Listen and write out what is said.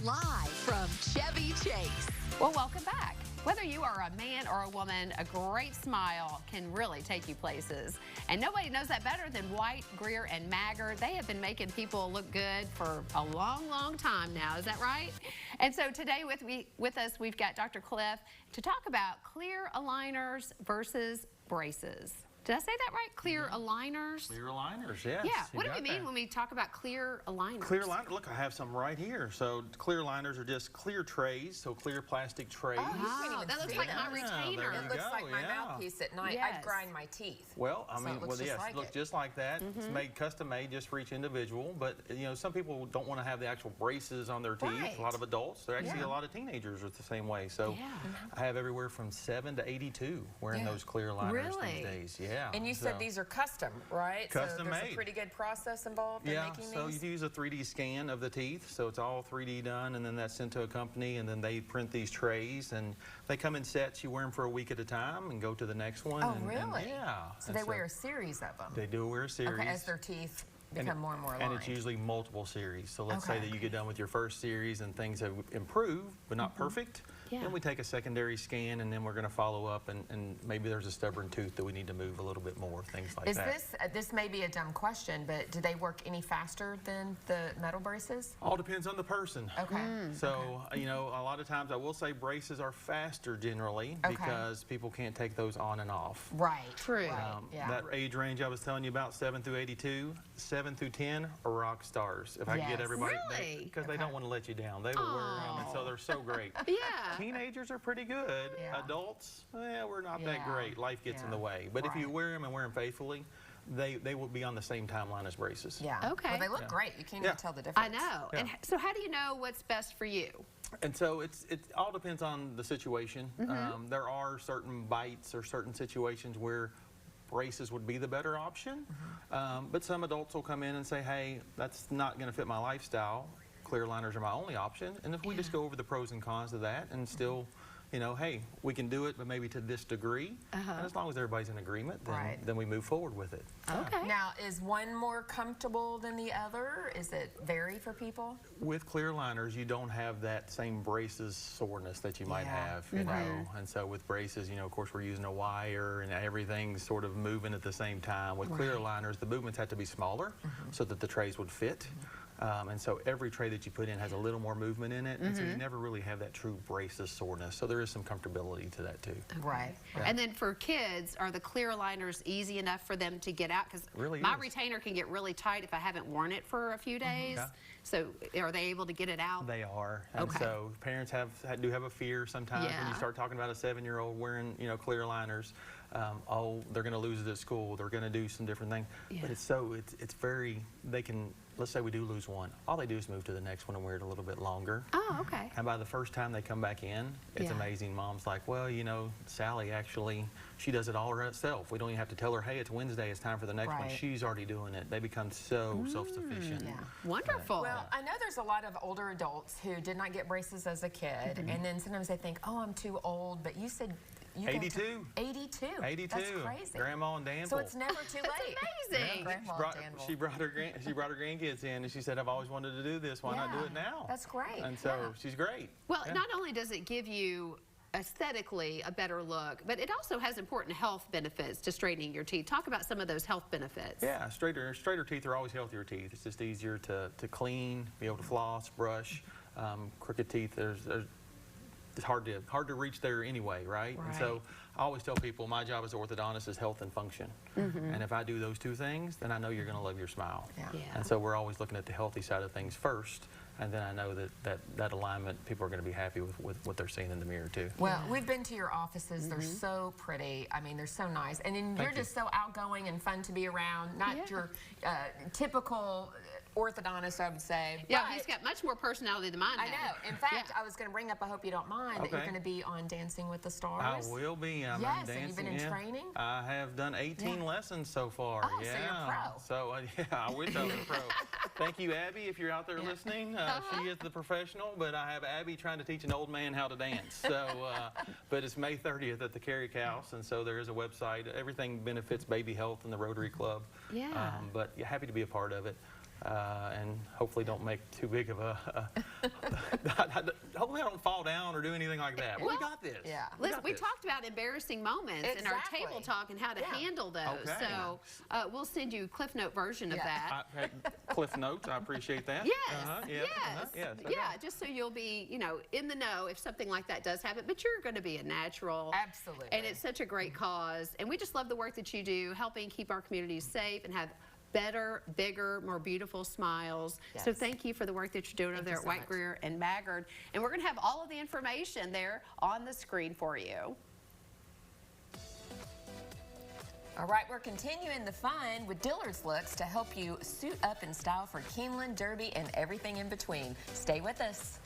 live from Chevy Chase. Well, welcome back. Whether you are a man or a woman, a great smile can really take you places. And nobody knows that better than White, Greer, and Maggard. They have been making people look good for a long, long time now. Is that right? And so today with us, we've got Dr. Cliff to talk about clear aligners versus braces. Did I say that right? Clear aligners? Clear aligners, yes. Yeah. What do we mean when we talk about clear aligners? Clear aligners. Look, I have some right here. So clear aligners are just clear trays, so clear plastic trays. Oh, that looks like my retainer. It looks like my mouthpiece at night. Yes. I'd grind my teeth. Well, I mean, looks just like that. It's made custom made just for each individual. But you know, some people don't want to have the actual braces on their teeth. Right. A lot of adults. There actually a lot of teenagers are the same way. So I have everywhere from 7 to 82 wearing those clear aligners these days. Yeah. And you said these are custom, right? Custom so there's made. a pretty good process involved in making these? So you use a 3D scan of the teeth, so it's all 3D done, and then that's sent to a company, and then they print these trays, and they come in sets. You wear them for a week at a time and go to the next one. Oh, and, really? Yeah. So they wear a series of them? They do wear a series. Okay, as their teeth become more and more aligned. And it's usually multiple series. So let's say that you get done with your first series and things have improved, but not perfect. Then we take a secondary scan, and then we're going to follow up, and maybe there's a stubborn tooth that we need to move a little bit more, things like that. This may be a dumb question, but do they work any faster than the metal braces? All depends on the person. Okay. So, you know, a lot of times I will say braces are faster generally because people can't take those on and off. Right. True. Right. That age range I was telling you about, 7 through 82, 7 through 10 are rock stars. If I can get everybody, because they don't want to let you down. They will wear them, and so they're so great. Teenagers are pretty good. Adults, we're not that great. Life gets in the way. But if you wear them and wear them faithfully, they will be on the same timeline as braces. Yeah. Okay. Well, they look great. You can't even tell the difference. I know. And so how do you know what's best for you? And so it all depends on the situation. There are certain bites or certain situations where braces would be the better option. But some adults will come in and say, hey, that's not going to fit my lifestyle. Clear aligners are my only option. And if we just go over the pros and cons of that and still, you know, hey, we can do it, but maybe to this degree. And as long as everybody's in agreement, then we move forward with it. Okay. Now, is one more comfortable than the other? Is it vary for people? With clear aligners, you don't have that same braces soreness that you might have, you know. And so with braces, you know, of course, we're using a wire and everything's sort of moving at the same time. With clear aligners, the movements have to be smaller so that the trays would fit. And so every tray that you put in has a little more movement in it, and so you never really have that true braces soreness. So there is some comfortability to that too. Right. And then for kids, are the clear aligners easy enough for them to get out? Because my retainer can get really tight if I haven't worn it for a few days. So are they able to get it out? They are. And so parents do have a fear sometimes when you start talking about a 7-year-old wearing, you know, clear aligners. Oh, they're going to lose it at school. They're going to do some different things. But it's very, they can, let's say we do lose one. All they do is move to the next one and wear it a little bit longer. Oh, okay. And by the first time they come back in, it's amazing. Mom's like, well, you know, Sally actually, she does it all herself. We don't even have to tell her, hey, it's Wednesday, it's time for the next one. She's already doing it. They become so self-sufficient. Wonderful. Well, I know there's a lot of older adults who did not get braces as a kid, and then sometimes they think, oh, I'm too old, but you said... 82. 82. 82. That's crazy. Grandma and Danville. So it's never too late. That's amazing. Grandma and Danville. She brought her grandkids in, and she said, I've always wanted to do this. Why not do it now? That's great. And so she's great. Well, not only does it give you aesthetically a better look, but it also has important health benefits to straightening your teeth. Talk about some of those health benefits. Yeah, straighter teeth are always healthier teeth. It's just easier to clean, be able to floss, brush. Crooked teeth, it's hard to reach there anyway, right? And so I always tell people my job as an orthodontist is health and function. And if I do those two things, then I know you're going to love your smile. And so we're always looking at the healthy side of things first. And then I know that alignment, people are going to be happy with what they're seeing in the mirror too. Well, we've been to your offices. They're so pretty. I mean, they're so nice. And then you're just so outgoing and fun to be around. Not your typical orthodontist, I would say. Yeah, he's got much more personality than mine. I know. In fact, I was going to bring up, I hope you don't mind, that you're going to be on Dancing with the Stars. I will be. I'm yes, dancing. And you've been in training? I have done 18 lessons so far. Oh, so you're a pro. So, I wish I was a pro. Thank you, Abby, if you're out there listening. She is the professional, but I have Abby trying to teach an old man how to dance. So, but it's May 30th at the Carrick House, and so there is a website. Everything benefits baby health and the Rotary Club. But happy to be a part of it. and hopefully don't make too big of a hopefully I don't fall down or do anything like that. Well, we got this. Yeah. Listen, we talked about embarrassing moments in our table talk and how to handle those. Okay. So we'll send you a Cliff Note version of that. Cliff Notes, I appreciate that. Yes, yes. Yeah, just so you'll be, in the know if something like that does happen. But you're going to be a natural. Absolutely. And it's such a great cause. And we just love the work that you do, helping keep our communities safe and have better, bigger, more beautiful smiles. Yes. So thank you for the work that you're doing over there at White, Greer, and Maggard. And we're going to have all of the information there on the screen for you. All right, we're continuing the fun with Dillard's Looks to help you suit up in style for Keeneland, Derby, and everything in between. Stay with us.